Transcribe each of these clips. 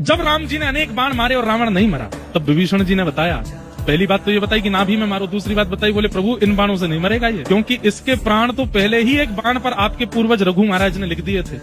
जब राम जी ने अनेक बाण मारे और रावण नहीं मरा, तब विभीषण जी ने बताया, पहली बात तो ये बताई कि नाभि में मारो, दूसरी बात बताई, बोले प्रभु इन बाणों से नहीं मरेगा ये, क्योंकि इसके प्राण तो पहले ही एक बाण पर आपके पूर्वज रघु महाराज ने लिख दिए थे,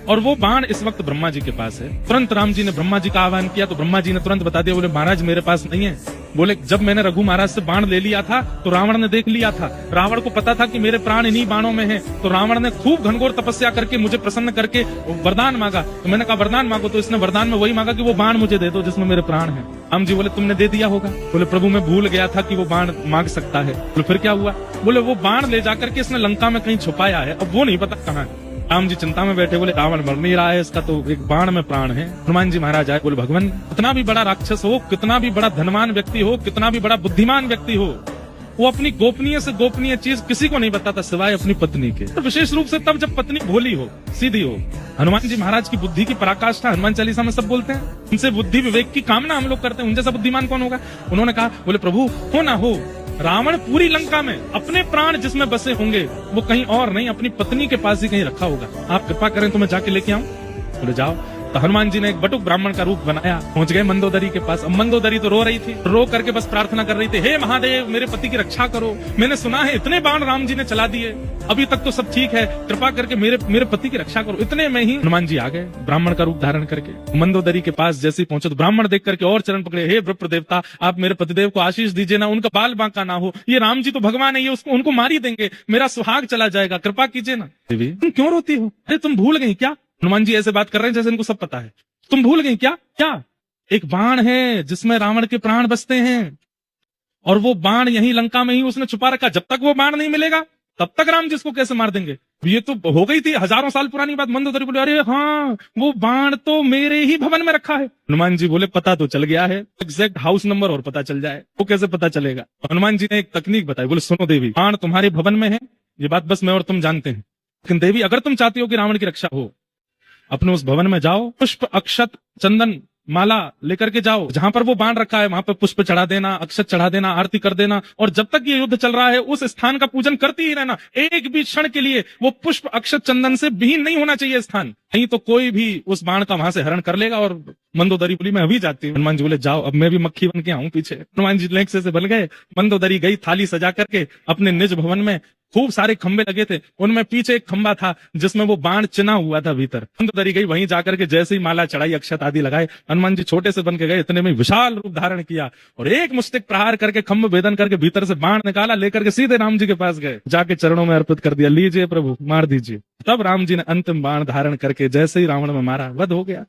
और वो बाण इस वक्त ब्रह्मा जी के पास है। तुरंत राम जी ने ब्रह्मा जी का आह्वान किया तो ब्रह्मा जी ने तुरंत बता दिया, बोले महाराज मेरे पास नहीं है। बोले जब मैंने रघु महाराज से बाण ले लिया था तो रावण ने देख लिया था, रावण को पता था कि मेरे प्राण इन्हीं बाणों में हैं, तो रावण ने खूब घनघोर तपस्या करके मुझे प्रसन्न करके वरदान मांगा। तो मैंने कहा वरदान मांगो, तो इसने वरदान में वही मांगा कि वो बाण मुझे दे दो जिसमें मेरे प्राण हैं। राम जी बोले तुमने दे दिया होगा। बोले प्रभु मैं भूल गया था कि वो बाण मांग सकता है। बोले फिर क्या हुआ? बोले वो बाण ले जाकर के इसने लंका में कहीं छुपाया है, अब वो नहीं पता कहाँ है। राम जी चिंता में बैठे, बोले रावण मर नहीं रहा है, इसका तो एक बाण में प्राण है। हनुमान जी महाराज आए, बोले भगवान कितना भी बड़ा राक्षस हो, कितना भी बड़ा धनवान व्यक्ति हो, कितना भी बड़ा बुद्धिमान व्यक्ति हो, वो अपनी गोपनीय से गोपनीय चीज किसी को नहीं बताता सिवाय अपनी पत्नी के, तो विशेष रूप से तब जब पत्नी भोली हो, सीधी हो। हनुमान जी महाराज की बुद्धि की पराकाष्ठा हनुमान चालीसा में सब बोलते हैं, उनसे बुद्धि विवेक की कामना हम लोग करते हैं, उन जैसा बुद्धिमान कौन होगा। उन्होंने कहा, बोले प्रभु हो ना हो, रावण पूरी लंका में अपने प्राण जिसमें बसे होंगे वो कहीं और नहीं, अपनी पत्नी के पास ही कहीं रखा होगा, आप कृपा करें तो मैं जाके लेके आऊं। बोले जाओ। तो हनुमान जी ने एक बटुक ब्राह्मण का रूप बनाया, पहुंच गए मंदोदरी के पास। अब मंदोदरी तो रो रही थी, रो करके बस प्रार्थना कर रही थी, हे महादेव मेरे पति की रक्षा करो, मैंने सुना है इतने बाण राम जी ने चला दिए, अभी तक तो सब ठीक है, कृपा करके मेरे पति की रक्षा करो। इतने में ही हनुमान जी आ गए ब्राह्मण का रूप धारण करके। मंदोदरी के पास जैसे ही पहुंचे तो ब्राह्मण देख करके और चरण पकड़े, हे विप्र देवता आप मेरे पतिदेव को आशीष दीजिए ना, उनका बाल बांका ना हो, ये राम जी तो भगवान है, ये उसको उनको मार ही देंगे, मेरा सुहाग चला जाएगा, कृपा कीजिए ना। देवी तुम क्यों रोती हो? अरे तुम भूल गई क्या? हनुमान जी ऐसे बात कर रहे हैं जैसे इनको सब पता है। तुम भूल गई क्या? क्या? एक बाण है जिसमें रावण के प्राण बसते हैं, और वो बाण यही लंका में ही उसने छुपा रखा, जब तक वो बाण नहीं मिलेगा तब तक राम जी इसको कैसे मार देंगे। ये तो हो गई थी हजारों साल पुरानी बात। मंदोदरी बोले अरे हाँ वो बाण तो मेरे ही भवन में रखा है। हनुमान जी बोले पता तो चल गया है, एग्जैक्ट हाउस नंबर और पता चल जाए, वो कैसे पता चलेगा। हनुमान जी ने एक तकनीक बताई, बोले सुनो देवी, बाण तुम्हारे भवन में है, ये बात बस मैं और तुम जानते हैं, लेकिन देवी अगर तुम चाहती हो कि रावण की रक्षा हो, अपने उस भवन में जाओ, पुष्प अक्षत चंदन माला लेकर के जाओ, जहां पर वो बाण रखा है वहां पर पुष्प चढ़ा देना, अक्षत चढ़ा देना, आरती कर देना, और जब तक ये युद्ध चल रहा है उस स्थान का पूजन करती ही रहना। एक भी क्षण के लिए वो पुष्प अक्षत चंदन से विहीन नहीं होना चाहिए स्थान, नहीं तो कोई भी उस बाण का वहां से हरण कर लेगा। और मंदोदरी बोली मैं अभी जाती हूँ। हनुमान जी बोले जाओ, अब मैं भी मक्खी बन के आऊं पीछे। हनुमान जी लेक्से से बन गए, मंदोदरी गई थाली सजा करके अपने निज भवन में, खूब सारे खंबे लगे थे, उनमें पीछे एक खंबा था जिसमें वो बाण चिना हुआ था भीतर। मंदोदरी गई, वहीं जाकर के जैसे ही माला चढ़ाई, अक्षत आदि लगाए, हनुमान जी छोटे से बन के गए, इतने में विशाल रूप धारण किया और एक मुष्टिक प्रहार करके खंभ भेदन करके भीतर से बाण निकाला, लेकर के सीधे राम जी के पास गए, जाके चरणों में अर्पित कर दिया, लीजिए प्रभु मार दीजिए। तब राम जी ने अंतिम बाण धारण करके जैसे ही रावण में मारा, वध हो गया।